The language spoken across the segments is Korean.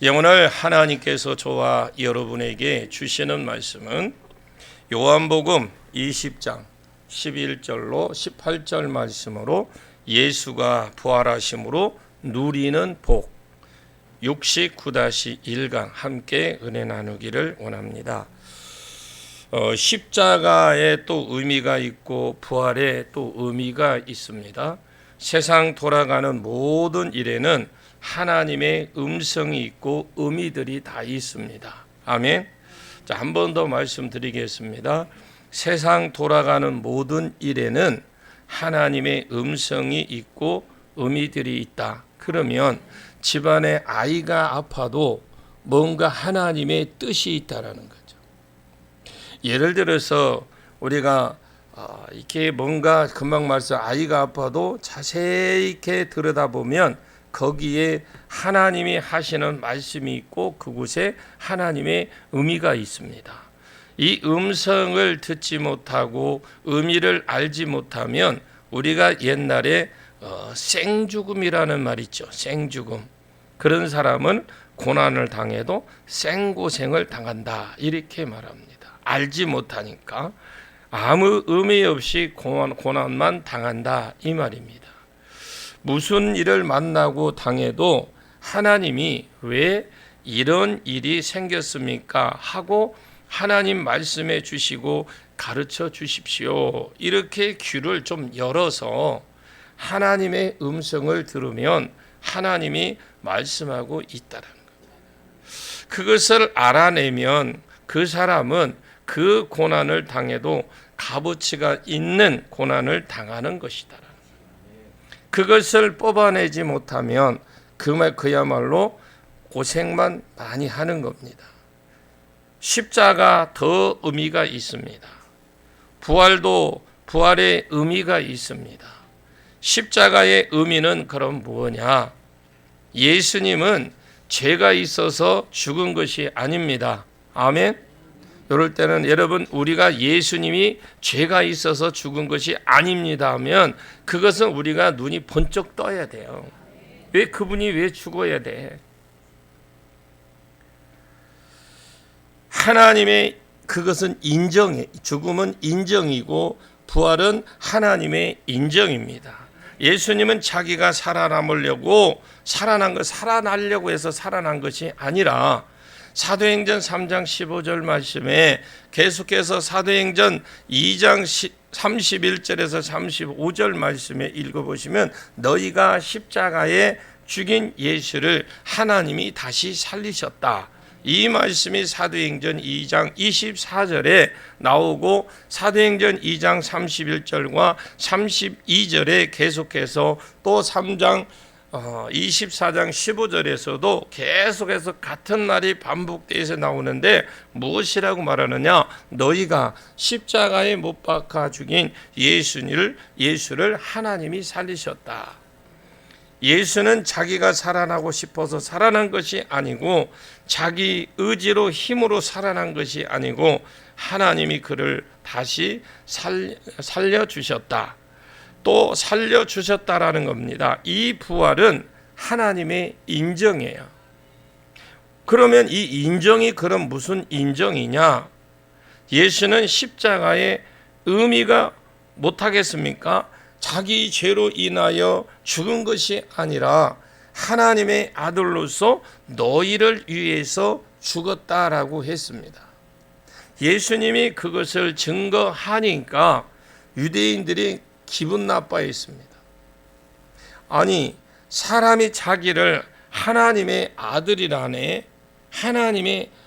오늘 하나님께서 저와 여러분에게 주시는 말씀은 요한복음 20장 11절로 18절 말씀으로 예수가 부활하심으로 누리는 복 69-1강 함께 은혜 나누기를 원합니다. 십자가에 또 의미가 있고 부활에 또 의미가 있습니다. 세상 돌아가는 모든 일에는 하나님의 음성이 있고 의미들이 다 있습니다. 아멘. 자, 한 번 더 말씀드리겠습니다. 세상 돌아가는 모든 일에는 하나님의 음성이 있고 의미들이 있다. 그러면 집안에 아이가 아파도 뭔가 하나님의 뜻이 있다라는 거죠. 예를 들어서 우리가 이렇게 뭔가 금방 말씀 아이가 아파도 자세히 이렇게 들여다보면 거기에 하나님이 하시는 말씀이 있고 그곳에 하나님의 의미가 있습니다. 이 음성을 듣지 못하고 의미를 알지 못하면 우리가 옛날에 생죽음이라는 말 있죠. 생죽음. 그런 사람은 고난을 당해도 생고생을 당한다. 이렇게 말합니다. 알지 못하니까 아무 의미 없이 고난만 당한다. 이 말입니다. 무슨 일을 만나고 당해도 하나님이 왜 이런 일이 생겼습니까? 하고 하나님 말씀해 주시고 가르쳐 주십시오. 이렇게 귀를 좀 열어서 하나님의 음성을 들으면 하나님이 말씀하고 있다는 겁니다. 그것을 알아내면 그 사람은 그 고난을 당해도 값어치가 있는 고난을 당하는 것이다. 그것을 뽑아내지 못하면 그야말로 고생만 많이 하는 겁니다. 십자가 더 의미가 있습니다. 부활도 부활의 의미가 있습니다. 십자가의 의미는 그럼 뭐냐? 예수님은 죄가 있어서 죽은 것이 아닙니다. 아멘. 이럴 때는 여러분 우리가 예수님이 죄가 있어서 죽은 것이 아닙니다 하면 그것은 우리가 눈이 번쩍 떠야 돼요. 왜 그분이 왜 죽어야 돼? 하나님의 그것은 인정해. 죽음은 인정이고 부활은 하나님의 인정입니다. 예수님은 자기가 살아나려고 해서 살아난 것이 아니라 사도행전 3장 15절 말씀에 계속해서 사도행전 2장 31절에서 35절 말씀에 읽어보시면 너희가 십자가에 죽인 예수를 하나님이 다시 살리셨다. 이 말씀이 사도행전 2장 24절에 나오고 사도행전 2장 31절과 32절에 계속해서 또 3장 24장 15절에서도 계속해서 같은 말이 반복돼서 나오는데 무엇이라고 말하느냐? 너희가 십자가에 못 박아 죽인 예수를 하나님이 살리셨다. 예수는 자기가 살아나고 싶어서 살아난 것이 아니고 자기 의지로 힘으로 살아난 것이 아니고 하나님이 그를 다시 살려주셨다. 또 살려주셨다라는 겁니다. 이 부활은 하나님의 인정이에요. 그러면 이 인정이 그럼 무슨 인정이냐? 예수는 십자가의 의미가 못하겠습니까? 자기 죄로 인하여 죽은 것이 아니라 하나님의 아들로서 너희를 위해서 죽었다라고 했습니다. 예수님이 그것을 증거하니까 유대인들이 기분 나빠했습니다. 아니 사람이 자기를 하나님의 아들이라네,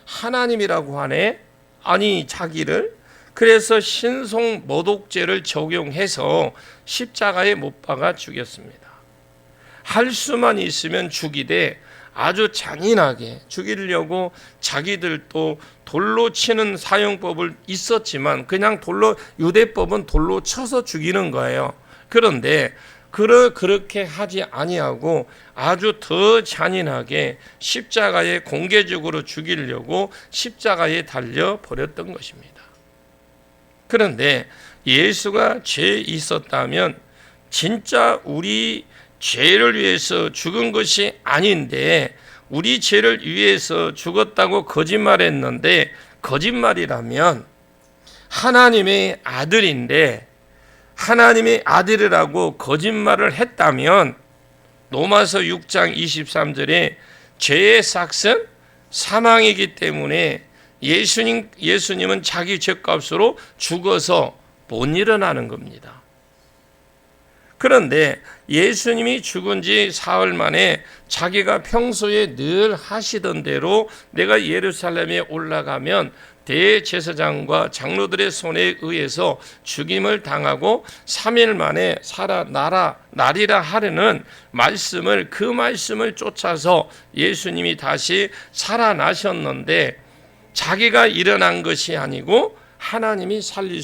하나님이라고 하네. 아니 자기를 그래서 신성 모독죄를 적용해서 십자가에 못 박아 죽였습니다. 할 수만 있으면 죽이되 아주 잔인하게 죽이려고 자기들도 돌로 치는 사용법을 있었지만 그냥 유대법은 돌로 쳐서 죽이는 거예요. 그런데 그렇게 하지 아니하고 아주 더 잔인하게 십자가에 공개적으로 죽이려고 십자가에 달려 버렸던 것입니다. 그런데 예수가 죄 있었다면 진짜 우리 죄를 위해서 죽은 것이 아닌데 우리 죄를 위해서 죽었다고 거짓말했는데, 거짓말이라면 하나님의 아들인데 하나님의 아들이라고 거짓말을 했다면 로마서 6장 23절에 죄의 삭은 사망이기 때문에 예수님은 자기 죄값으로 죽어서 못 일어나는 겁니다. 그런데 예수님이 죽은 지 사흘 만에 자기가 평소에 늘 하시던 대로 내가 예루살렘에 올라가면 대제사장과 장로들의 손에 의해서 죽임을 당하고 3일 만에 나리라 하려는 말씀을, 그 말씀을 쫓아서 예수님이 다시 살아나셨는데, 자기가 일어난 것이 아니고 하나님이 살릴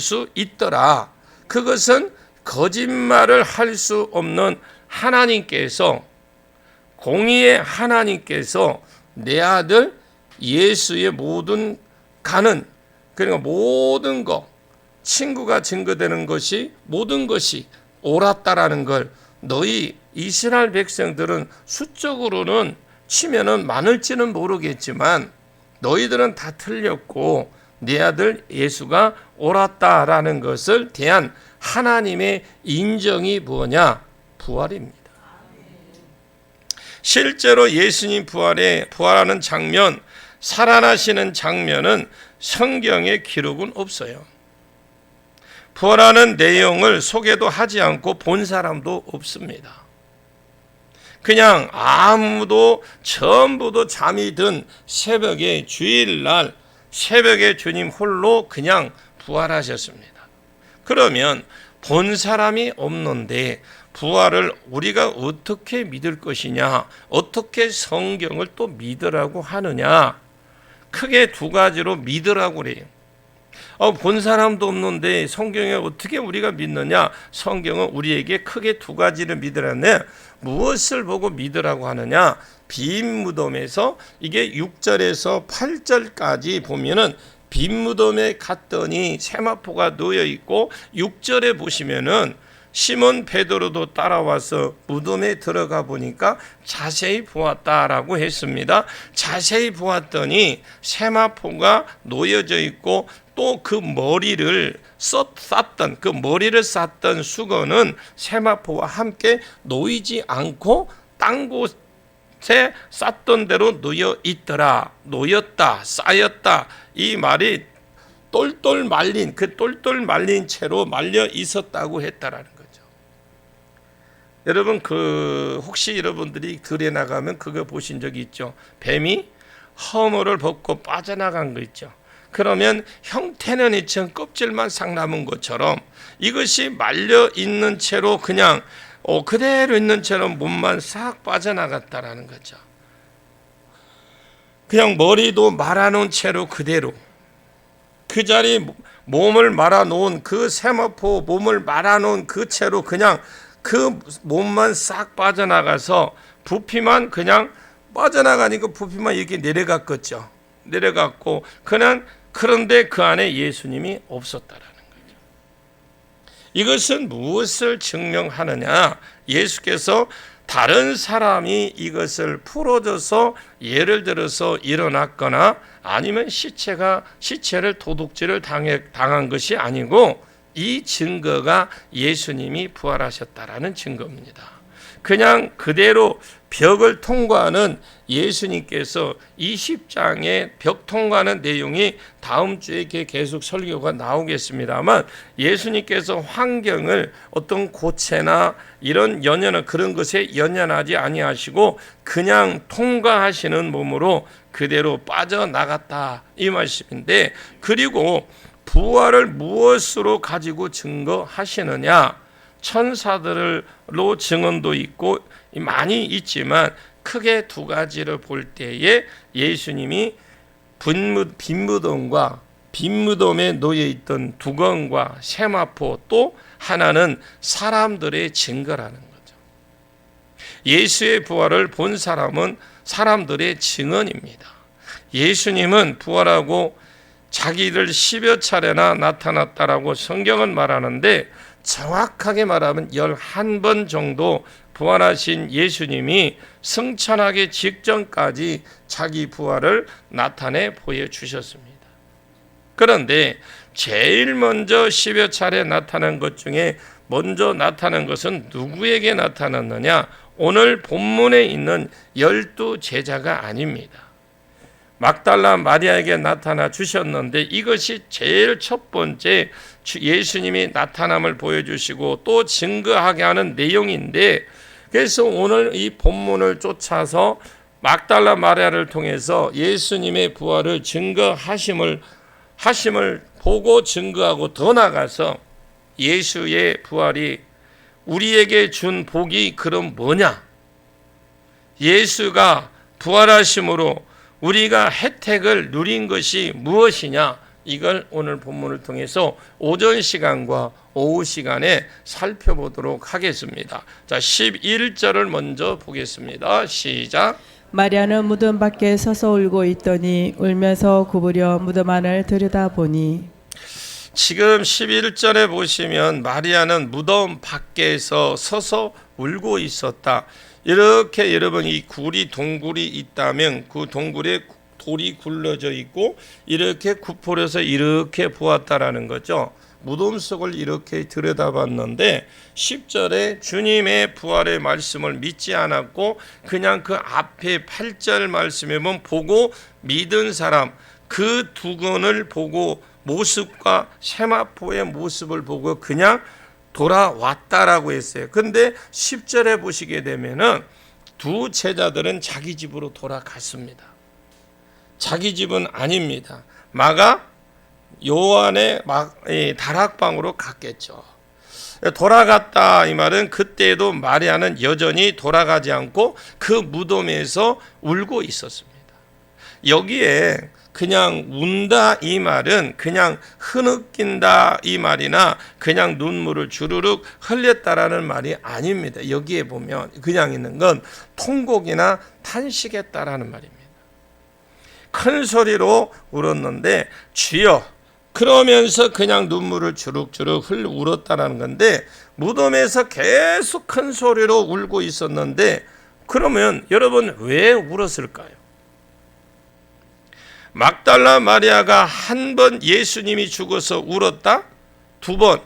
수 있더라. 그것은 거짓말을 할 수 없는 하나님께서, 공의의 하나님께서 내 아들 예수의 모든 가는, 그러니까 모든 것, 친구가 증거되는 것이, 모든 것이 옳았다라는 걸, 너희 이스라엘 백성들은 수적으로는 치면은 많을지는 모르겠지만 너희들은 다 틀렸고 내 아들 예수가 옳았다라는 것을 대한 하나님의 인정이 뭐냐? 부활입니다. 실제로 예수님 부활하는 장면, 살아나시는 장면은 성경에 기록은 없어요. 부활하는 내용을 소개도 하지 않고 본 사람도 없습니다. 그냥 아무도 전부도 잠이 든 새벽에, 주일날 새벽에 주님 홀로 그냥 부활하셨습니다. 그러면 본 사람이 없는데 부활을 우리가 어떻게 믿을 것이냐, 어떻게 성경을 또 믿으라고 하느냐, 크게 두 가지로 믿으라고 그래요. 본 사람도 없는데 성경에 어떻게 우리가 믿느냐? 성경은 우리에게 크게 두 가지를 믿으라네. 무엇을 보고 믿으라고 하느냐? 빈 무덤에서, 이게 6절에서 8절까지 보면은 빈 무덤에 갔더니 세마포가 놓여 있고, 6절에 보시면은 시몬 베드로도 따라와서 무덤에 들어가 보니까 자세히 보았다라고 했습니다. 자세히 보았더니 세마포가 놓여져 있고, 또 그 머리를 쌌던, 그 머리를 쌌던 수건은 세마포와 함께 놓이지 않고 딴 곳에 쌌던 대로 놓여 있더라. 놓였다, 쌓였다. 이 말이 똘똘 말린 채로 말려 있었다고 했다라는 거죠. 여러분, 혹시 여러분들이 들에 나가면 그거 보신 적이 있죠? 뱀이 허물을 벗고 빠져나간 거 있죠. 그러면 형태는 이처럼 껍질만 싹 남은 것처럼 이것이 말려 있는 채로 그냥 그대로 있는 채로 몸만 싹 빠져나갔다라는 거죠. 그냥 머리도 말아놓은 채로 그대로 그 자리 몸을 말아놓은, 그 세마포 몸을 말아놓은 그 채로 그냥 그 몸만 싹 빠져나가서 부피만 그냥 빠져나가니까 부피만 이렇게 내려갔겠죠. 내려갔고 그런데 그 안에 예수님이 없었다라는 거죠. 이것은 무엇을 증명하느냐? 예수께서 다른 사람이 이것을 풀어줘서, 예를 들어서 일어났거나 아니면 시체를 도둑질을 당한 것이 아니고, 이 증거가 예수님이 부활하셨다라는 증거입니다. 그냥 그대로 벽을 통과하는 예수님께서 20장의 벽 통과하는 내용이 다음 주에 계속 설교가 나오겠습니다만, 예수님께서 환경을 어떤 고체나 이런 연연한 그런 것에 연연하지 아니하시고 그냥 통과하시는 몸으로 그대로 빠져나갔다, 이 말씀인데, 그리고 부활을 무엇으로 가지고 증거하시느냐? 천사들로 증언도 있고 많이 있지만 크게 두 가지를 볼 때에 예수님이 빈 무덤에 놓여 있던 두건과 세마포, 또 하나는 사람들의 증거라는 거죠. 예수의 부활을 본 사람은 사람들의 증언입니다. 예수님은 부활하고 자기를 10여 차례나 나타났다라고 성경은 말하는데, 정확하게 말하면 11번 정도 부활하신 예수님이 승천하기 직전까지 자기 부활을 나타내 보여주셨습니다. 그런데 제일 먼저 10여 차례 나타난 것 중에 먼저 나타난 것은 누구에게 나타났느냐? 오늘 본문에 있는 12제자가 아닙니다. 막달라 마리아에게 나타나 주셨는데 이것이 제일 첫 번째 예수님이 나타남을 보여주시고 또 증거하게 하는 내용인데, 그래서 오늘 이 본문을 쫓아서 막달라 마리아를 통해서 예수님의 부활을 증거하심을 보고 증거하고 더 나가서 예수의 부활이 우리에게 준 복이 그럼 뭐냐? 예수가 부활하심으로 우리가 혜택을 누린 것이 무엇이냐? 이걸 오늘 본문을 통해서 오전 시간과 오후 시간에 살펴보도록 하겠습니다. 자, 11절을 먼저 보겠습니다. 시작. 마리아는 무덤 밖에 서서 울고 있더니 울면서 구부려 무덤 안을 들여다보니, 지금 11절에 보시면 마리아는 무덤 밖에서 서서 울고 있었다. 이렇게 여러분 이 동굴이 있다면 그 동굴에 돌이 굴러져 있고 이렇게 굽어려서 이렇게 보았다라는 거죠. 무덤 속을 이렇게 들여다봤는데 10절에 주님의 부활의 말씀을 믿지 않았고 그냥 그 앞에 8절 말씀에 보면 보고 믿은 사람, 그 두건을 보고 모습과 세마포의 모습을 보고 그냥 돌아왔다라고 했어요. 근데 10절에 보시게 되면은 두 제자들은 자기 집으로 돌아갔습니다. 자기 집은 아닙니다. 마가 요한의 다락방으로 갔겠죠. 돌아갔다 이 말은 그때도 마리아는 여전히 돌아가지 않고 그 무덤에서 울고 있었습니다. 여기에 그냥 운다 이 말은 그냥 흐느낀다 이 말이나 그냥 눈물을 주르륵 흘렸다라는 말이 아닙니다. 여기에 보면 그냥 있는 건 통곡이나 탄식했다라는 말입니다. 큰 소리로 울었는데 주여, 그러면서 그냥 눈물을 주룩주룩 울었다라는 건데 무덤에서 계속 큰 소리로 울고 있었는데 그러면 여러분 왜 울었을까요? 막달라 마리아가 한 번 예수님이 죽어서 울었다? 두 번.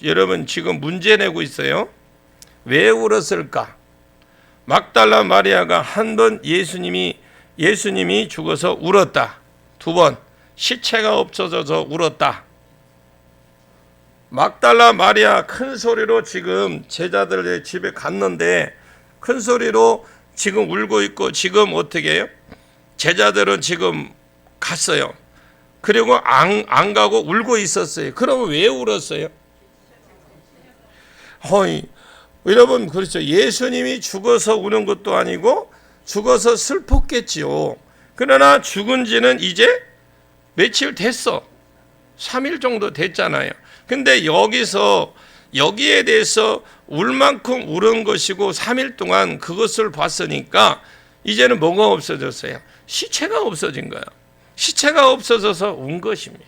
여러분 지금 문제 내고 있어요. 왜 울었을까? 막달라 마리아가 한 번 예수님이 죽어서 울었다. 두 번. 시체가 없어져서 울었다. 막달라 마리아 큰 소리로 지금 제자들의 집에 갔는데 큰 소리로 지금 울고 있고 지금 어떻게 해요? 제자들은 지금 갔어요. 그리고 안 가고 울고 있었어요. 그러면 왜 울었어요? 여러분 그렇죠. 예수님이 죽어서 우는 것도 아니고 죽어서 슬펐겠지요. 그러나 죽은 지는 이제 며칠 됐어. 3일 정도 됐잖아요. 근데 여기에 대해서 울 만큼 울은 것이고 3일 동안 그것을 봤으니까 이제는 뭐가 없어졌어요? 시체가 없어진 거예요. 시체가 없어져서 운 것입니다.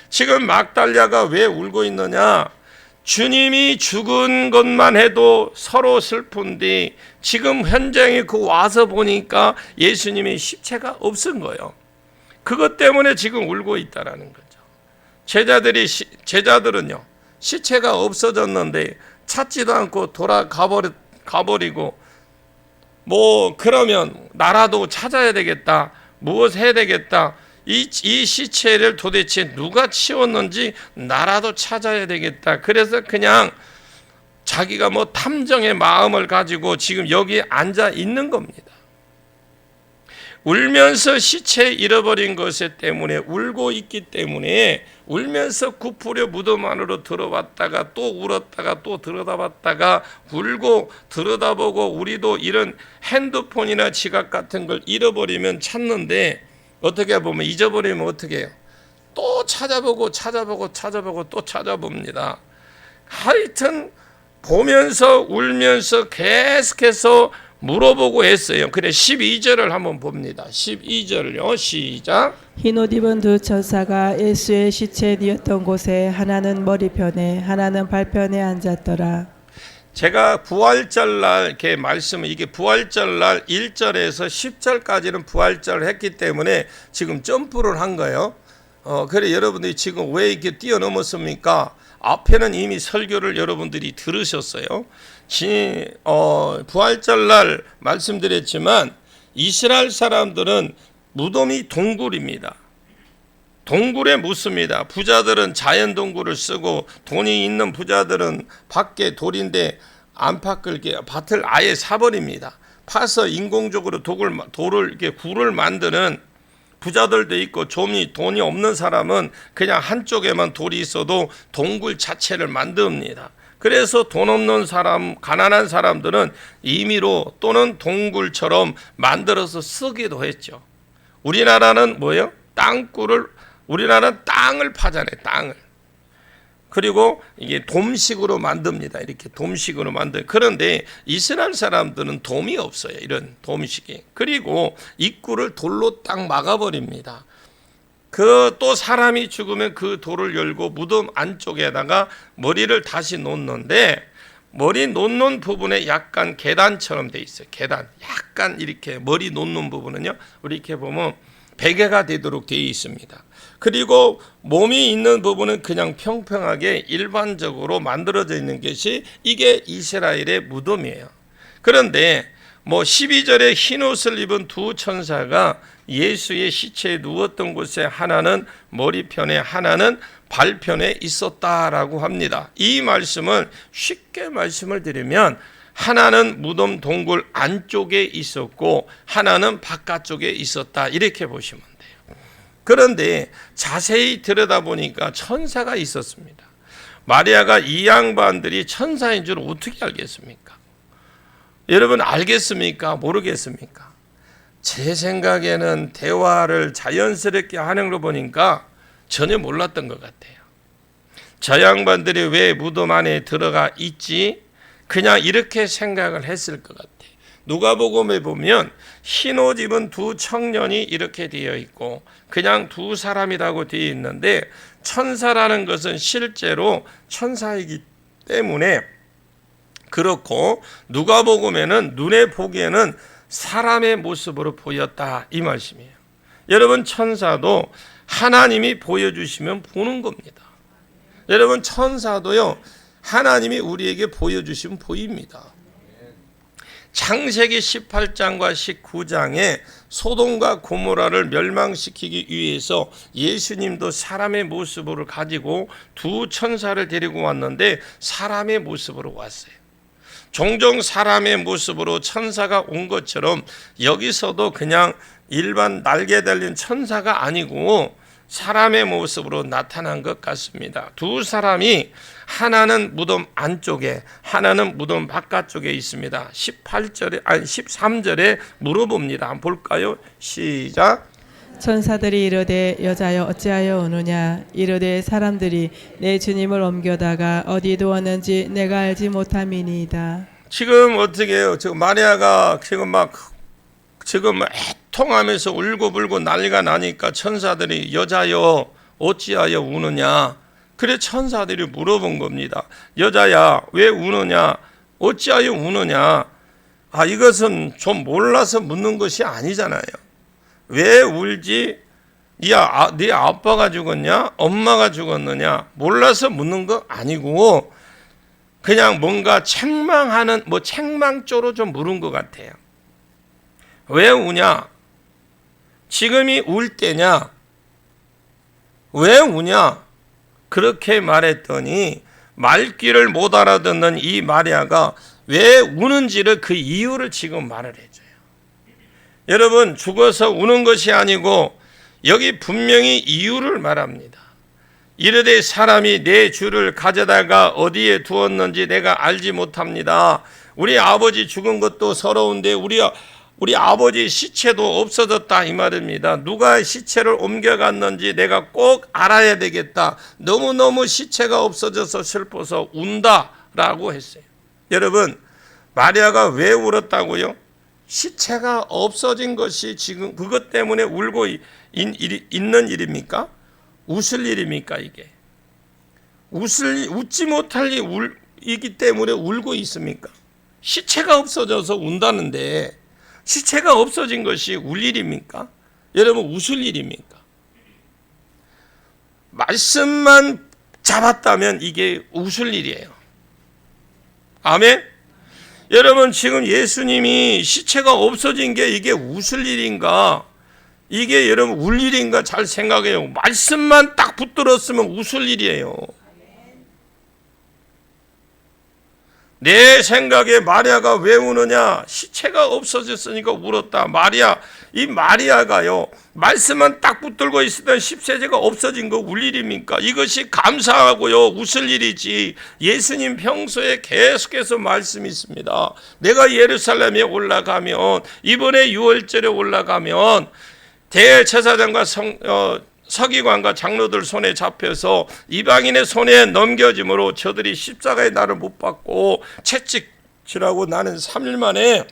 지금 막달랴가 왜 울고 있느냐? 주님이 죽은 것만 해도 서로 슬픈데 지금 현장에 와서 보니까 예수님의 시체가 없은 거예요. 그것 때문에 지금 울고 있다라는 거죠. 제자들은요, 시체가 없어졌는데 찾지도 않고 가버리고 그러면 나라도 찾아야 되겠다. 무엇 해야 되겠다. 이 시체를 도대체 누가 치웠는지 나라도 찾아야 되겠다. 그래서 그냥 자기가 탐정의 마음을 가지고 지금 여기 앉아 있는 겁니다. 울면서 시체 잃어버린 것 때문에 울고 있기 때문에 울면서 구부려 무덤 안으로 들어왔다가 또 울었다가 또 들여다봤다가 울고 들여다보고 우리도 이런 핸드폰이나 지갑 같은 걸 잃어버리면 찾는데 어떻게 보면 잊어버리면 어떻게 해요? 또 찾아보고 또 찾아봅니다. 하여튼 보면서 울면서 계속해서 물어보고 했어요. 그래 12절을 한번 봅니다. 12절요. 시작. 흰옷 입은 두 천사가 예수의 시체 뉘었던 곳에 하나는 머리편에 하나는 발편에 앉았더라. 제가 부활절날 이렇게 말씀을 이게 부활절날 1절에서 10절까지는 부활절을 했기 때문에 지금 점프를 한 거예요. 그래 여러분들이 지금 왜 이렇게 뛰어넘었습니까? 앞에는 이미 설교를 여러분들이 들으셨어요. 부활절날 말씀드렸지만 이스라엘 사람들은 무덤이 동굴입니다. 동굴에 묻습니다. 부자들은 자연 동굴을 쓰고 돈이 있는 부자들은 밖에 돌인데 안팎을 밭을 아예 사버립니다. 파서 인공적으로 돌을 이렇게 굴을 만드는 부자들도 있고 돈이 없는 사람은 그냥 한쪽에만 돌이 있어도 동굴 자체를 만듭니다. 그래서 돈 없는 사람, 가난한 사람들은 임의로 또는 동굴처럼 만들어서 쓰기도 했죠. 우리나라는 뭐예요? 우리나라는 땅을 파잖아요. 땅을. 그리고 이게 돔식으로 만듭니다. 이렇게 돔식으로 만들. 그런데 이스라엘 사람들은 돔이 없어요. 이런 돔식이. 그리고 입구를 돌로 딱 막아버립니다. 또 사람이 죽으면 그 돌을 열고 무덤 안쪽에다가 머리를 다시 놓는데 머리 놓는 부분에 약간 계단처럼 돼 있어요. 계단. 약간 이렇게 머리 놓는 부분은요. 우리 이렇게 보면 베개가 되도록 되어 있습니다. 그리고 몸이 있는 부분은 그냥 평평하게 일반적으로 만들어져 있는 것이 이게 이스라엘의 무덤이에요. 그런데 12절에 흰 옷을 입은 두 천사가 예수의 시체에 누웠던 곳에 하나는 머리편에 하나는 발편에 있었다라고 합니다. 이 말씀은 쉽게 말씀을 드리면 하나는 무덤 동굴 안쪽에 있었고 하나는 바깥쪽에 있었다 이렇게 보시면 돼요. 그런데 자세히 들여다보니까 천사가 있었습니다. 마리아가 이 양반들이 천사인 줄 어떻게 알겠습니까? 여러분 알겠습니까? 모르겠습니까? 제 생각에는 대화를 자연스럽게 하는 걸 보니까 전혀 몰랐던 것 같아요. 저 양반들이 왜 무덤 안에 들어가 있지? 그냥 이렇게 생각을 했을 것 같아요. 누가복음에 보면 흰 옷 입은 두 청년이 이렇게 되어 있고 그냥 두 사람이라고 되어 있는데 천사라는 것은 실제로 천사이기 때문에 그렇고 누가복음에는 눈에 보기에는 사람의 모습으로 보였다 이 말씀이에요. 여러분 천사도 하나님이 보여주시면 보는 겁니다. 여러분 천사도요 하나님이 우리에게 보여주시면 보입니다. 창세기 18장과 19장에 소돔과 고모라를 멸망시키기 위해서 예수님도 사람의 모습을 가지고 두 천사를 데리고 왔는데 사람의 모습으로 왔어요. 종종 사람의 모습으로 천사가 온 것처럼 여기서도 그냥 일반 날개 달린 천사가 아니고 사람의 모습으로 나타난 것 같습니다. 두 사람이 하나는 무덤 안쪽에 하나는 무덤 바깥쪽에 있습니다. 13절에 물어봅니다. 한번 볼까요? 시작. 천사들이 이르되 여자여 어찌하여 우느냐 이르되 사람들이 내 주님을 옮겨다가 어디 두었는지 내가 알지 못함이니이다. 지금 어떻게 해요? 지금 마리아가 지금 애통하면서 울고불고 난리가 나니까 천사들이 여자여 어찌하여 우느냐. 그래 천사들이 물어본 겁니다. 여자야 왜 우느냐 어찌하여 우느냐. 이것은 좀 몰라서 묻는 것이 아니잖아요. 왜 울지? 네 아빠가 죽었냐 엄마가 죽었느냐 몰라서 묻는 거 아니고 그냥 뭔가 책망하는 책망조로 좀 물은 것 같아요. 왜 우냐? 지금이 울 때냐? 왜 우냐? 그렇게 말했더니 말귀를 못 알아듣는 이 마리아가 왜 우는지를 그 이유를 지금 말을 해줘요. 여러분 죽어서 우는 것이 아니고 여기 분명히 이유를 말합니다. 이르되 사람이 내 주를 가져다가 어디에 두었는지 내가 알지 못합니다. 우리 아버지 죽은 것도 서러운데 우리 아버지 시체도 없어졌다 이 말입니다. 누가 시체를 옮겨갔는지 내가 꼭 알아야 되겠다. 너무너무 시체가 없어져서 슬퍼서 운다라고 했어요. 여러분 마리아가 왜 울었다고요? 시체가 없어진 것이 지금 그것 때문에 울고 있는 일입니까? 웃을 일입니까 이게? 웃지 못할 이기 때문에 울고 있습니까? 시체가 없어져서 운다는데 시체가 없어진 것이 울 일입니까? 여러분 웃을 일입니까? 말씀만 잡았다면 이게 웃을 일이에요. 아멘? 여러분 지금 예수님이 시체가 없어진 게 이게 웃을 일인가? 이게 여러분 울 일인가 잘 생각해요. 말씀만 딱 붙들었으면 웃을 일이에요. 내 생각에 마리아가 왜 우느냐? 시체가 없어졌으니까 울었다. 이 마리아가요, 말씀만 딱 붙들고 있었던 십세제가 없어진 거 울 일입니까? 이것이 감사하고요, 웃을 일이지. 예수님 평소에 계속해서 말씀이 있습니다. 내가 예루살렘에 올라가면, 이번에 6월절에 올라가면, 대제사장과 서기관과 장로들 손에 잡혀서 이방인의 손에 넘겨짐으로 저들이 십자가의 날을 못 받고 채찍질하고 나는 3일 만에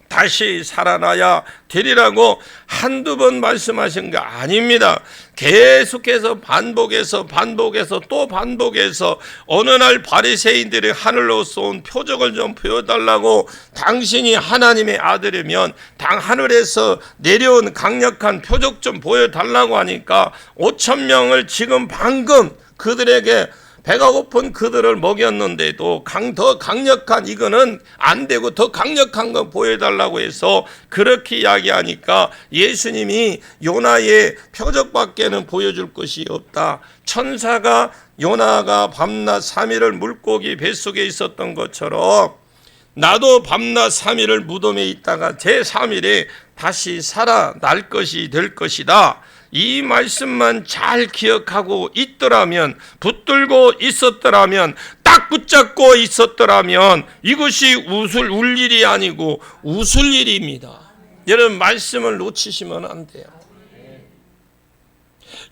다시 살아나야 되리라고 한두 번 말씀하신 게 아닙니다. 계속해서 반복해서 또 반복해서 어느 날 바리새인들이 하늘로 쏜 표적을 좀 보여달라고, 당신이 하나님의 아들이면 하늘에서 내려온 강력한 표적 좀 보여달라고 하니까 5,000명을 지금 방금 그들에게 배가 고픈 그들을 먹였는데도 더 강력한, 이거는 안 되고 더 강력한 거 보여달라고 해서 그렇게 이야기하니까 예수님이 요나의 표적밖에는 보여줄 것이 없다. 천사가 요나가 밤낮 3일을 물고기 뱃속에 있었던 것처럼 나도 밤낮 3일을 무덤에 있다가 제3일에 다시 살아날 것이 될 것이다. 이 말씀만 잘 기억하고 있더라면, 붙들고 있었더라면, 딱 붙잡고 있었더라면 이것이 울 일이 아니고 웃을 일입니다. 여러분 말씀을 놓치시면 안 돼요.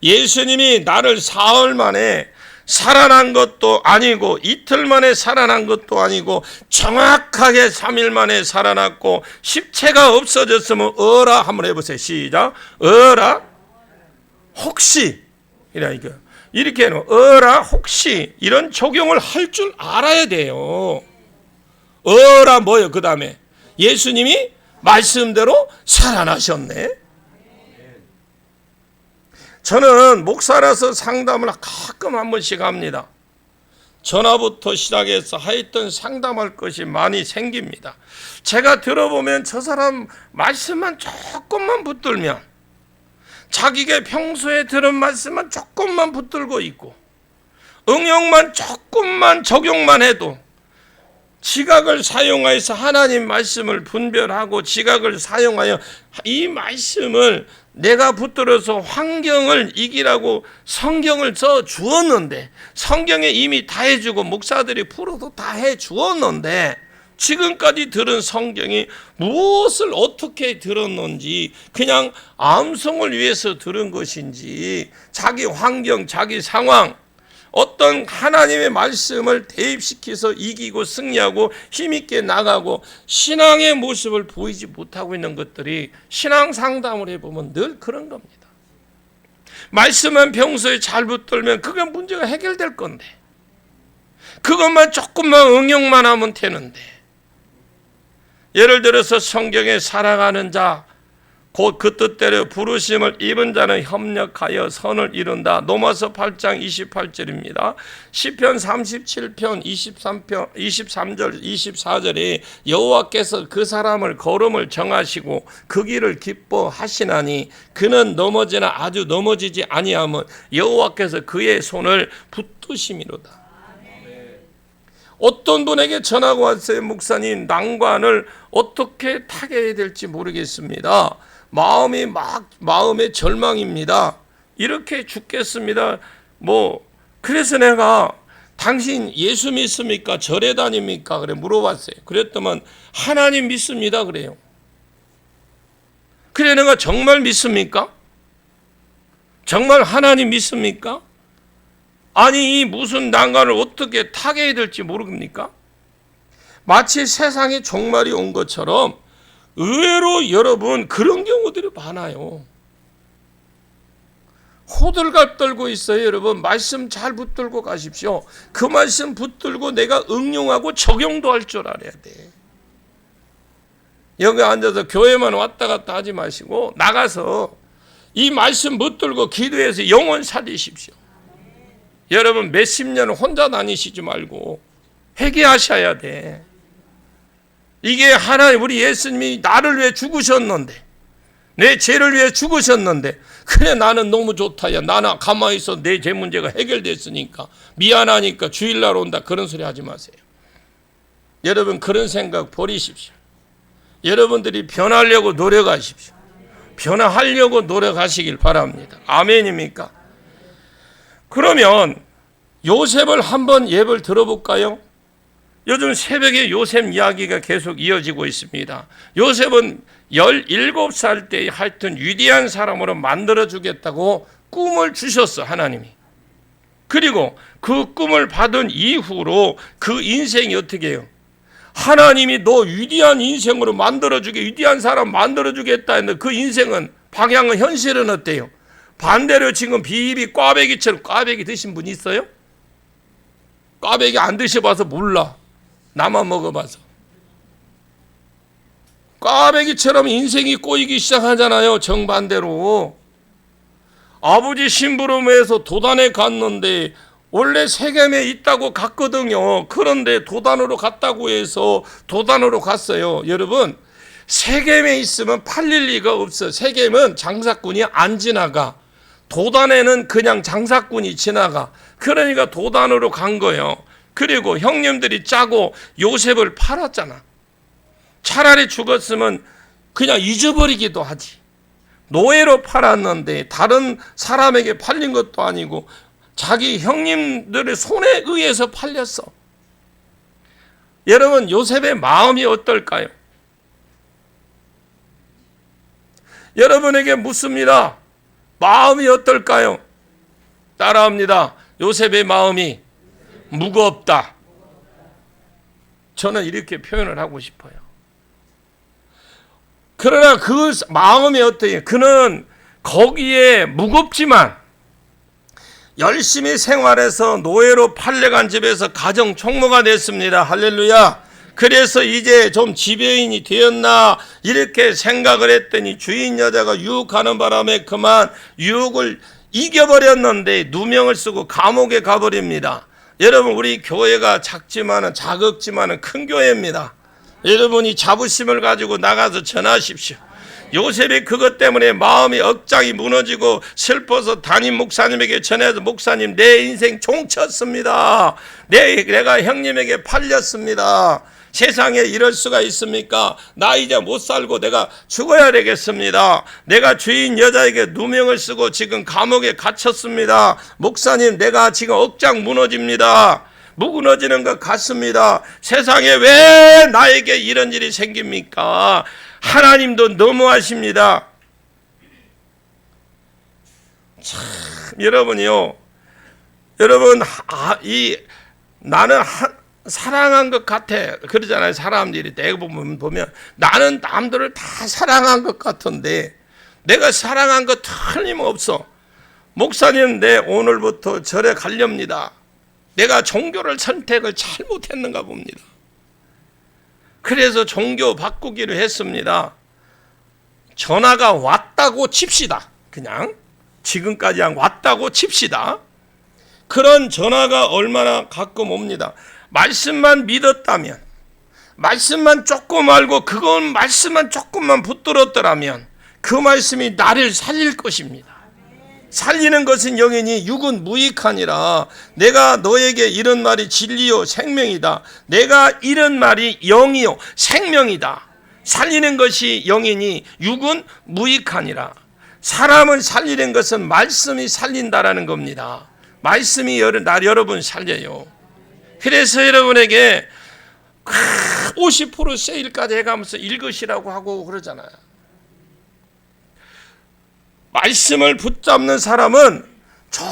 예수님이 나를 사흘 만에 살아난 것도 아니고 이틀 만에 살아난 것도 아니고 정확하게 3일 만에 살아났고, 십체가 없어졌으면 어라 한번 해보세요. 시작. 어라 혹시 이라니까 이렇게 어라 혹시 이런 적용을 할 줄 알아야 돼요. 어라 뭐요? 그 다음에 예수님이 말씀대로 살아나셨네. 저는 목사라서 상담을 가끔 한 번씩 합니다. 전화부터 시작해서 하여튼 상담할 것이 많이 생깁니다. 제가 들어보면 저 사람 말씀만 조금만 붙들면, 자기가 평소에 들은 말씀만 조금만 붙들고 있고 응용만 조금만 적용만 해도, 지각을 사용해서 하나님 말씀을 분별하고 지각을 사용하여 이 말씀을 내가 붙들어서 환경을 이기라고 성경을 써 주었는데, 성경에 이미 다 해주고 목사들이 풀어도 다 해주었는데, 지금까지 들은 성경이 무엇을 어떻게 들었는지, 그냥 암송을 위해서 들은 것인지, 자기 환경, 자기 상황, 어떤 하나님의 말씀을 대입시켜서 이기고 승리하고 힘있게 나가고 신앙의 모습을 보이지 못하고 있는 것들이, 신앙 상담을 해보면 늘 그런 겁니다. 말씀만 평소에 잘 붙들면 그게 문제가 해결될 건데, 그것만 조금만 응용만 하면 되는데, 예를 들어서 성경에 살아가는 자, 곧 그 뜻대로 부르심을 입은 자는 협력하여 선을 이룬다. 로마서 8장 28절입니다. 시편 37편 23절 24절에 여호와께서 그 사람을 걸음을 정하시고 그 길을 기뻐하시나니 그는 넘어지나 아주 넘어지지 아니하면 여호와께서 그의 손을 붙드심이로다. 어떤 분에게 전화가 왔어요. 목사님, 난관을 어떻게 타개해야 될지 모르겠습니다. 마음의 절망입니다. 이렇게 죽겠습니다. 그래서 내가 당신 예수 믿습니까? 절에 다닙니까? 그래 물어봤어요. 그랬더만 하나님 믿습니다. 그래요. 그래 내가 정말 믿습니까? 정말 하나님 믿습니까? 아니 이 무슨 난관을 어떻게 타개해야 될지 모릅니까? 마치 세상에 종말이 온 것처럼 의외로 여러분 그런 경우들이 많아요. 호들갑 떨고 있어요. 여러분, 말씀 잘 붙들고 가십시오. 그 말씀 붙들고 내가 응용하고 적용도 할 줄 알아야 돼. 여기 앉아서 교회만 왔다 갔다 하지 마시고 나가서 이 말씀 붙들고 기도해서 영혼 살리십시오. 여러분, 몇십 년 혼자 다니시지 말고 회개하셔야 돼. 이게 하나님, 우리 예수님이 나를 위해 죽으셨는데, 내 죄를 위해 죽으셨는데, 그래 나는 너무 좋다. 야, 나는 가만히 있어. 내 죄 문제가 해결됐으니까 미안하니까 주일날 온다. 그런 소리 하지 마세요. 여러분, 그런 생각 버리십시오. 여러분들이 변하려고 노력하십시오. 변화하려고 노력하시길 바랍니다. 아멘입니까? 그러면 요셉을 한번 예를 들어볼까요? 요즘 새벽에 요셉 이야기가 계속 이어지고 있습니다. 요셉은 17살 때 하여튼 위대한 사람으로 만들어주겠다고 꿈을 주셨어, 하나님이. 그리고 그 꿈을 받은 이후로 그 인생이 어떻게 해요? 하나님이 너 위대한 인생으로 만들어주게, 위대한 사람 만들어주겠다 했는데 그 인생은, 방향은, 현실은 어때요? 반대로 지금 비비 꽈배기처럼, 꽈배기 드신 분 있어요? 꽈배기 안 드셔봐서 몰라. 나만 먹어봐서. 꽈배기처럼 인생이 꼬이기 시작하잖아요. 정반대로. 아버지 심부름해서 도단에 갔는데 원래 세겜에 있다고 갔거든요. 그런데 도단으로 갔다고 해서 도단으로 갔어요. 여러분, 세겜에 있으면 팔릴 리가 없어. 세겜은 장사꾼이 안 지나가. 도단에는 그냥 장사꾼이 지나가. 그러니까 도단으로 간 거예요. 그리고 형님들이 짜고 요셉을 팔았잖아. 차라리 죽었으면 그냥 잊어버리기도 하지. 노예로 팔았는데 다른 사람에게 팔린 것도 아니고 자기 형님들의 손에 의해서 팔렸어. 여러분, 요셉의 마음이 어떨까요? 여러분에게 묻습니다. 마음이 어떨까요? 따라합니다. 요셉의 마음이 무겁다. 저는 이렇게 표현을 하고 싶어요. 그러나 그 마음이 어때요? 그는 거기에 무겁지만 열심히 생활해서 노예로 팔려간 집에서 가정 총무가 됐습니다. 할렐루야. 그래서 이제 좀 지배인이 되었나 이렇게 생각을 했더니 주인 여자가 유혹하는 바람에 그만 유혹을 이겨버렸는데 누명을 쓰고 감옥에 가버립니다. 여러분, 우리 교회가 작지만은 큰 교회입니다. 여러분이 자부심을 가지고 나가서 전하십시오. 요셉이 그것 때문에 마음이 억장이 무너지고 슬퍼서 담임 목사님에게 전해서 목사님, 내 인생 종쳤습니다. 내가 형님에게 팔렸습니다. 세상에 이럴 수가 있습니까? 나 이제 못 살고 내가 죽어야 되겠습니다. 내가 주인 여자에게 누명을 쓰고 지금 감옥에 갇혔습니다. 목사님, 내가 지금 억장 무너집니다. 무너지는 것 같습니다. 세상에 왜 나에게 이런 일이 생깁니까? 하나님도 너무하십니다. 참, 여러분이요. 여러분, 나는 사랑한 것 같아. 그러잖아요. 사람들이 대부분 보면 나는 남들을 다 사랑한 것 같은데 내가 사랑한 거 틀림없어. 목사님, 내 오늘부터 절에 가렵니다. 내가 종교를 선택을 잘못했는가 봅니다. 그래서 종교 바꾸기로 했습니다. 전화가 왔다고 칩시다. 그냥 지금까지 왔다고 칩시다. 그런 전화가 얼마나 가끔 옵니다. 말씀만 믿었다면, 말씀만 조금 알고 그건 말씀만 조금만 붙들었더라면 그 말씀이 나를 살릴 것입니다. 살리는 것은 영이니 육은 무익하니라. 내가 너에게 이런 말이 진리요 생명이다. 내가 이런 말이 영이요 생명이다. 살리는 것이 영이니 육은 무익하니라. 사람을 살리는 것은 말씀이 살린다라는 겁니다. 말씀이 여러분 살려요. 그래서 여러분에게 50% 세일까지 해가면서 읽으시라고 하고 그러잖아요. 말씀을 붙잡는 사람은 저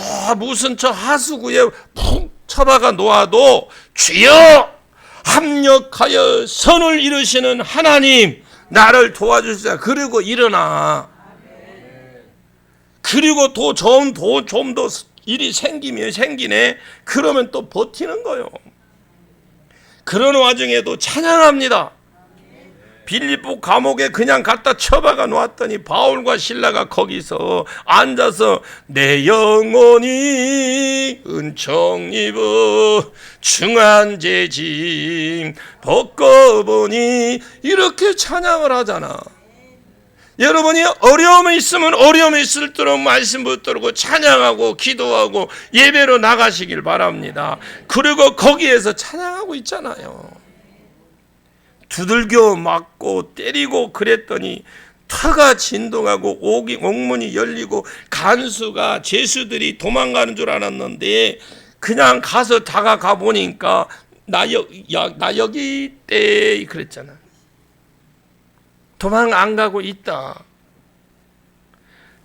하수구에 푹 처박아 놓아도 주여 합력하여 선을 이루시는 하나님 나를 도와주시자. 그리고 일어나. 그리고 또 좀 더 일이 생기네. 그러면 또 버티는 거요. 그런 와중에도 찬양합니다. 빌립보 감옥에 그냥 갖다 처박아 놓았더니 바울과 실라가 거기서 앉아서 내 영혼이 은총 입어 중한 죄짐 벗고보니 이렇게 찬양을 하잖아. 여러분이 어려움이 있으면 어려움이 있을수록 말씀 붙들고 찬양하고 기도하고 예배로 나가시길 바랍니다. 그리고 거기에서 찬양하고 있잖아요. 두들겨 맞고 때리고 그랬더니 터가 진동하고 옥문이 열리고 간수가 죄수들이 도망가는 줄 알았는데 그냥 가서 다가가 보니까 나 여기 있대 그랬잖아. 도망 안 가고 있다.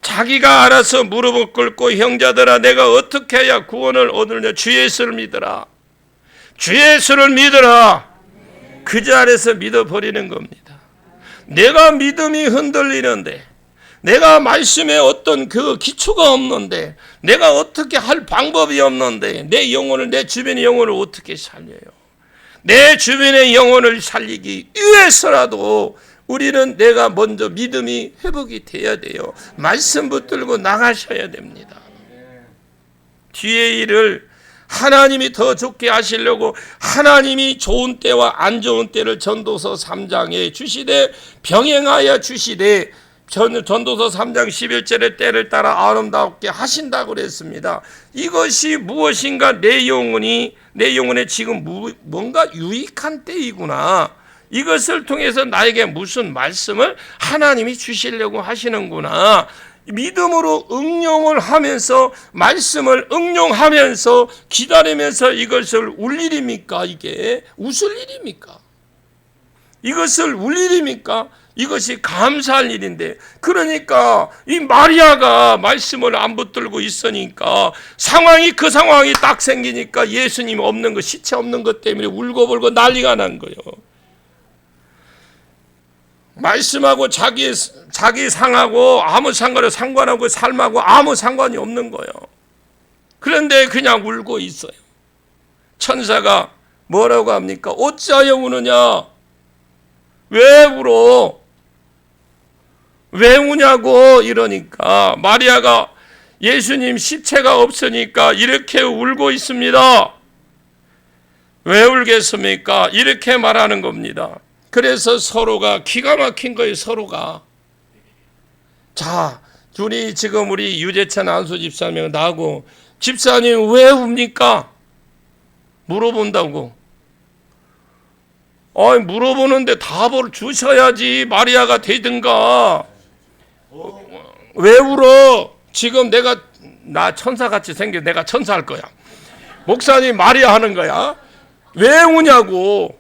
자기가 알아서 무릎을 꿇고 형제들아 내가 어떻게 해야 구원을 얻으느냐. 주 예수를 믿어라. 주 예수를 믿어라. 그 자리에서 믿어버리는 겁니다. 내가 믿음이 흔들리는데, 내가 말씀에 어떤 그 기초가 없는데, 내가 어떻게 할 방법이 없는데 내 영혼을, 내 주변의 영혼을 어떻게 살려요? 내 주변의 영혼을 살리기 위해서라도 우리는 내가 먼저 믿음이 회복이 돼야 돼요. 말씀 붙들고 나가셔야 됩니다. 뒤에 일을 하나님이 더 좋게 하시려고 하나님이 좋은 때와 안 좋은 때를 전도서 3장에 주시되 병행하여 주시되 전도서 3장 11절의 때를 따라 아름답게 하신다고 그랬습니다. 이것이 무엇인가 내 영혼에 지금 뭔가 유익한 때이구나. 이것을 통해서 나에게 무슨 말씀을 하나님이 주시려고 하시는구나. 믿음으로 응용을 하면서 말씀을 응용하면서 기다리면서 이것을 울 일입니까? 이게 웃을 일입니까? 이것을 울 일입니까? 이것이 감사할 일인데, 그러니까 이 마리아가 말씀을 안 붙들고 있으니까 그 상황이 딱 생기니까 예수님 없는 거, 시체 없는 것 때문에 울고불고 난리가 난 거예요. 말씀하고 자기 상하고 아무 상관하고 삶하고 아무 상관이 없는 거예요. 그런데 그냥 울고 있어요. 천사가 뭐라고 합니까? 어찌하여 우느냐? 왜 울어? 왜 우냐고 이러니까 마리아가 예수님 시체가 없으니까 이렇게 울고 있습니다. 왜 울겠습니까? 이렇게 말하는 겁니다. 그래서 서로가 기가 막힌 거예요. 서로가. 자, 우리 유재찬 안수 집사님 나하고 집사님 왜 웁니까? 물어본다고. 물어보는데 답을 주셔야지 마리아가 되든가. 왜 울어? 지금 나 천사같이 생겨. 내가 천사할 거야. 목사님 마리아 하는 거야. 왜 우냐고.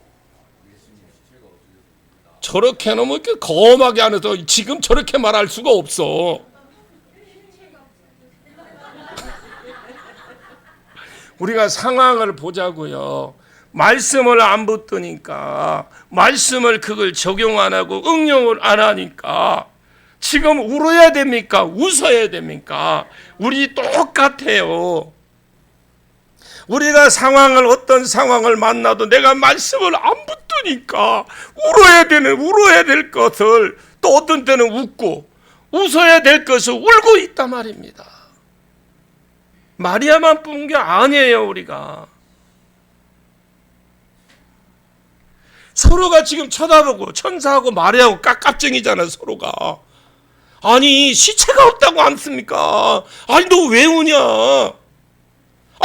저렇게 너무 이렇게 거하게 안에서 지금 저렇게 말할 수가 없어. 우리가 상황을 보자고요. 말씀을 안 붙드니까, 말씀을 그걸 적용 안 하고 응용을 안 하니까 지금 울어야 됩니까? 웃어야 됩니까? 우리 똑같아요. 우리가 어떤 상황을 만나도 내가 말씀을 안 붙드니까 울어야 될 것을 또 어떤 때는 웃고, 웃어야 될 것을 울고 있단 말입니다. 마리아만 뿐 게 아니에요. 우리가 서로가 지금 쳐다보고, 천사하고 마리아하고 깝깝쟁이잖아. 서로가. 아니 시체가 없다고 않습니까? 아니 너 왜 우냐?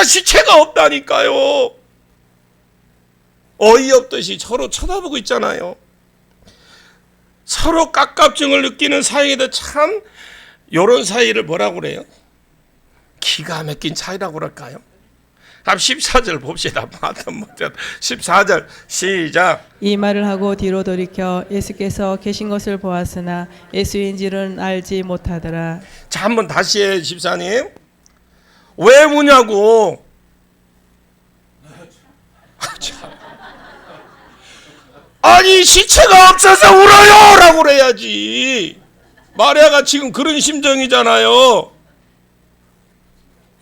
시체가 없다니까요. 어이없듯이 서로 쳐다보고 있잖아요. 서로 깝깝증을 느끼는 사이에도 참 이런 사이를 뭐라고 그래요? 기가 막힌 사이라고 그럴까요? 그럼 14절 봅시다. 14절 시작. 이 말을 하고 뒤로 돌이켜 예수께서 계신 것을 보았으나 예수인지는 알지 못하더라. 자, 한번 다시 해. 집사님 왜 우냐고. 아니 시체가 없어서 울어요 라고 그래야지. 마리아가 지금 그런 심정이잖아요.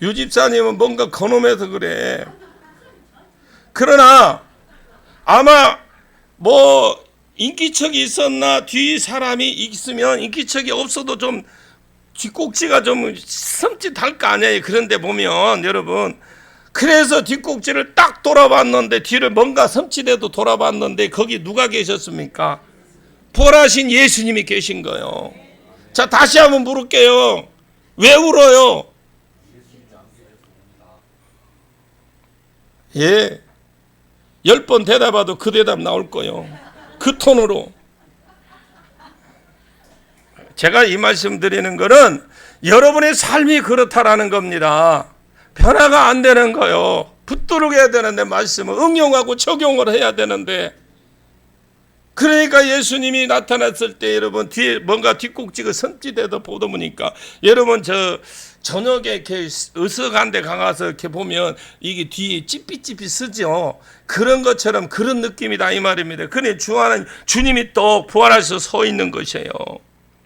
유 집사님은 뭔가 거놈해서 그래. 그러나 아마 뭐 인기척이 있었나, 뒤 사람이 있으면 인기척이 없어도 좀 뒷꼭지가 좀 섬찟할 거 아니에요. 그런데 보면 여러분, 그래서 뒷꼭지를 딱 돌아봤는데, 뒤를 뭔가 섬찟해도 돌아봤는데 거기 누가 계셨습니까? 부활하신 예수님이 계신 거예요. 자, 다시 한번 물을게요. 왜 울어요? 예, 10번 대답해도 그 대답 나올 거예요. 그 톤으로. 제가 이 말씀 드리는 거는 여러분의 삶이 그렇다라는 겁니다. 변화가 안 되는 거예요. 붙들어야 되는데, 말씀을 응용하고 적용을 해야 되는데. 그러니까 예수님이 나타났을 때 여러분 뒤에 뭔가 뒷꼭지가 섬찟해도 보다 보니까, 여러분 저 저녁에 이렇게 으슥한 데 가서 이렇게 보면 이게 뒤에 찌삐찌삐 쓰죠. 그런 것처럼 그런 느낌이다 이 말입니다. 그래, 주님이 또 부활하셔서 서 있는 것이에요.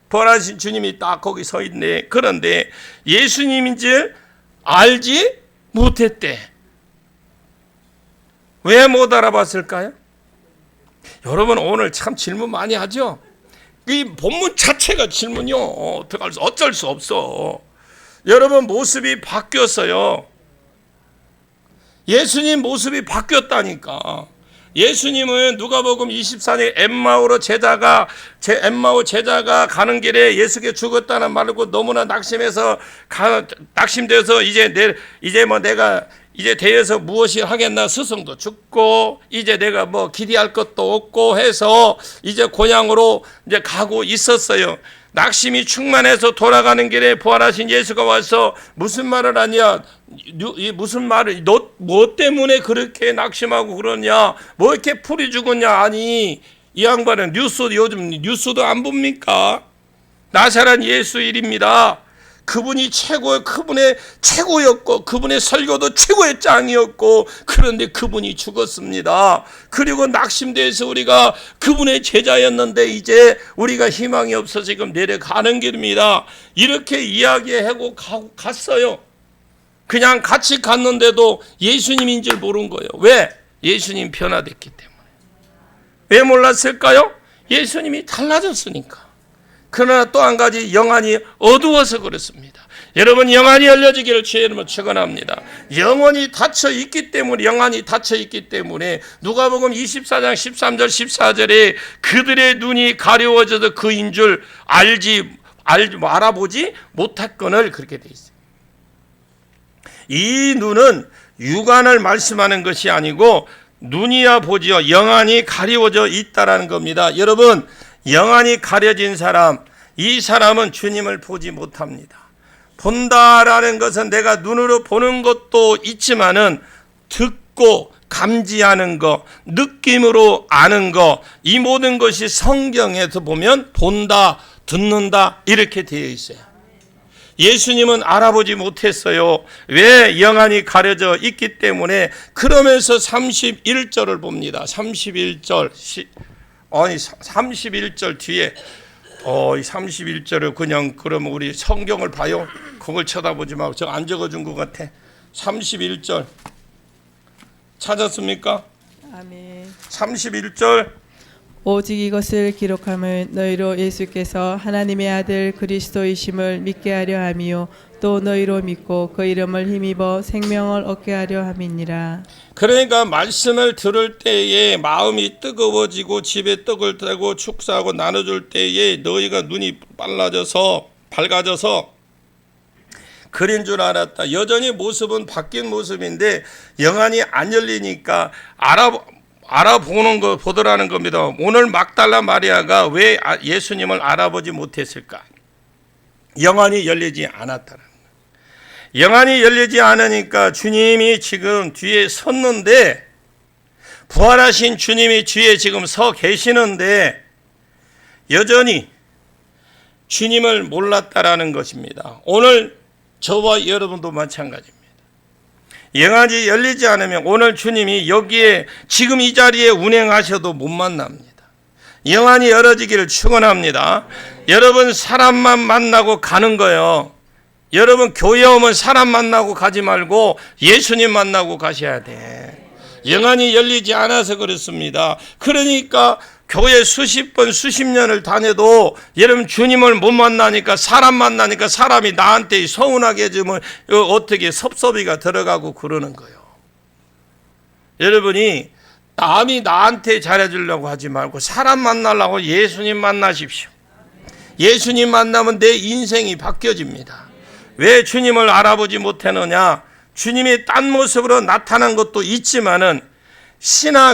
부활하신 주님이 딱 거기 서 있네. 그런데 예수님인 줄 알지 못했대. 왜 못 알아봤을까요? 여러분 오늘 참 질문 많이 하죠. 이 본문 자체가 질문이요. 어쩔 수 없어. 여러분 모습이 바뀌었어요. 예수님 모습이 바뀌었다니까. 예수님은 누가복음 24장 엠마오 제자가 가는 길에 예수께 죽었다는 말고 너무나 낙심돼서 내가 대해서 무엇이 하겠나, 스승도 죽고 이제 내가 뭐 기대할 것도 없고 해서 이제 고향으로 이제 가고 있었어요. 낙심이 충만해서 돌아가는 길에 부활하신 예수가 와서 무슨 말을 하냐, 무슨 말을, 너 뭐 때문에 그렇게 낙심하고 그러냐, 뭐 이렇게 풀이 죽었냐. 아니, 이 양반은 요즘 뉴스도 안 봅니까? 나사렛 예수 일입니다. 그분이 그분의 최고였고, 그분의 설교도 최고의 짱이었고, 그런데 그분이 죽었습니다. 그리고 낙심돼서 우리가 그분의 제자였는데 이제 우리가 희망이 없어서 지금 내려가는 길입니다. 이렇게 이야기하고 갔어요. 그냥 같이 갔는데도 예수님인 줄 모른 거예요. 왜? 예수님 변화됐기 때문에. 왜 몰랐을까요? 예수님이 달라졌으니까. 그러나 또 한 가지, 영안이 어두워서 그렇습니다. 여러분, 영안이 열려지기를 주의 이름으로 축원합니다. 영안이 닫혀 있기 때문에 누가복음 24장 13절 14절에 그들의 눈이 가려워져서 그인 줄 알아보지 못했거늘, 그렇게 돼 있어요. 이 눈은 육안을 말씀하는 것이 아니고 눈이야 보지요. 영안이 가려워져 있다라는 겁니다. 여러분, 영안이 가려진 사람, 이 사람은 주님을 보지 못합니다. 본다라는 것은 내가 눈으로 보는 것도 있지만은 듣고 감지하는 것, 느낌으로 아는 것, 이 모든 것이 성경에서 보면 본다, 듣는다 이렇게 되어 있어요. 예수님은 알아보지 못했어요. 왜? 영안이 가려져 있기 때문에. 그러면서 31절을 봅니다. 31절 뒤에 31절을 그냥, 그럼 우리 성경을 봐요. 그걸 쳐다보지 말고, 저 안 적어준 것 같아. 31절 찾았습니까? 아멘. 31절. 오직 이것을 기록함은 너희로 예수께서 하나님의 아들 그리스도이심을 믿게 하려 함이요 또 너희로 믿고 그 이름을 힘입어 생명을 얻게 하려 함이니라. 그러니까 말씀을 들을 때에 마음이 뜨거워지고 집에 떡을 대고 축사하고 나눠줄 때에 너희가 눈이 밝아져서 그린 줄 알았다. 여전히 모습은 바뀐 모습인데 영안이 안 열리니까 알아보는 거 보더라는 겁니다. 오늘 막달라 마리아가 왜 예수님을 알아보지 못했을까? 영안이 열리지 않았다는 거예요. 영안이 열리지 않으니까 주님이 지금 뒤에 섰는데, 부활하신 주님이 뒤에 지금 서 계시는데 여전히 주님을 몰랐다라는 것입니다. 오늘 저와 여러분도 마찬가지입니다. 영안이 열리지 않으면 오늘 주님이 여기에 지금 이 자리에 운행하셔도 못 만납니다. 영안이 열어지기를 축원합니다. 여러분, 사람만 만나고 가는 거예요. 여러분 교회 오면 사람 만나고 가지 말고 예수님 만나고 가셔야 돼. 영안이 열리지 않아서 그렇습니다. 그러니까 교회 수십 번 수십 년을 다녀도 여러분 주님을 못 만나니까 사람 만나니까 사람이 나한테 서운하게 해주면 어떻게 섭섭이가 들어가고 그러는 거예요. 여러분이 남이 나한테 잘해주려고 하지 말고 사람 만나려고 예수님 만나십시오. 예수님 만나면 내 인생이 바뀌어집니다. 왜 주님을 알아보지 못하느냐? 주님이 딴 모습으로 나타난 것도 있지만은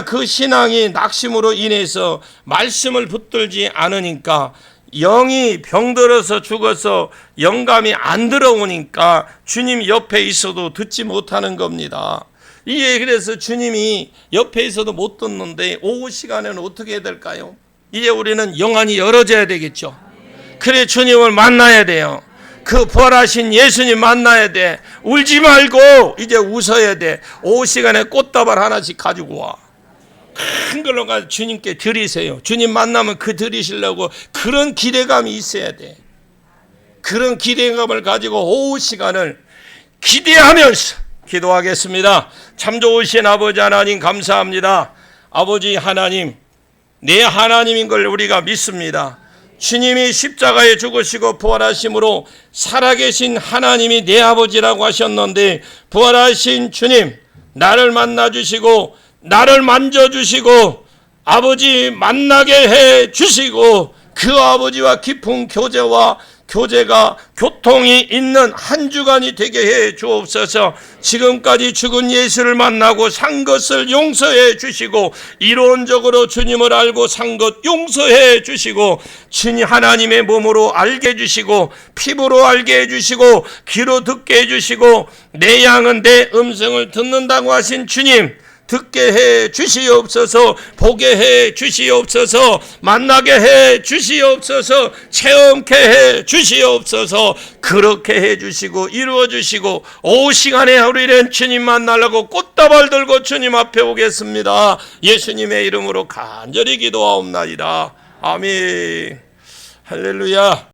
그 신앙이 낙심으로 인해서 말씀을 붙들지 않으니까 영이 병들어서 죽어서 영감이 안 들어오니까 주님 옆에 있어도 듣지 못하는 겁니다. 이게 그래서 주님이 옆에 있어도 못 듣는데 오후 시간에는 어떻게 해야 될까요? 이제 우리는 영안이 열어져야 되겠죠. 그래 주님을 만나야 돼요. 그 부활하신 예수님 만나야 돼. 울지 말고 이제 웃어야 돼. 오후 시간에 꽃다발 하나씩 가지고 와. 큰 걸로 가서 주님께 드리세요. 주님 만나면 그 드리시려고 그런 기대감이 있어야 돼. 그런 기대감을 가지고 오후 시간을 기대하면서 기도하겠습니다. 참 좋으신 아버지 하나님 감사합니다. 아버지 하나님, 내 하나님인 걸 우리가 믿습니다. 주님이 십자가에 죽으시고 부활하심으로 살아계신 하나님이 내 아버지라고 하셨는데 부활하신 주님 나를 만나주시고 나를 만져주시고 아버지 만나게 해주시고 그 아버지와 깊은 교제가 교통이 있는 한 주간이 되게 해 주옵소서. 지금까지 죽은 예수를 만나고 산 것을 용서해 주시고 이론적으로 주님을 알고 산 것 용서해 주시고 주님 하나님의 몸으로 알게 해주시고 피부로 알게 해주시고 귀로 듣게 해주시고 내 양은 내 음성을 듣는다고 하신 주님 듣게 해 주시옵소서. 보게 해 주시옵소서. 만나게 해 주시옵소서. 체험케 해 주시옵소서. 그렇게 해 주시고 이루어 주시고 오후 시간에 우리는 주님 만나려고 꽃다발 들고 주님 앞에 오겠습니다. 예수님의 이름으로 간절히 기도하옵나이다. 아멘. 할렐루야.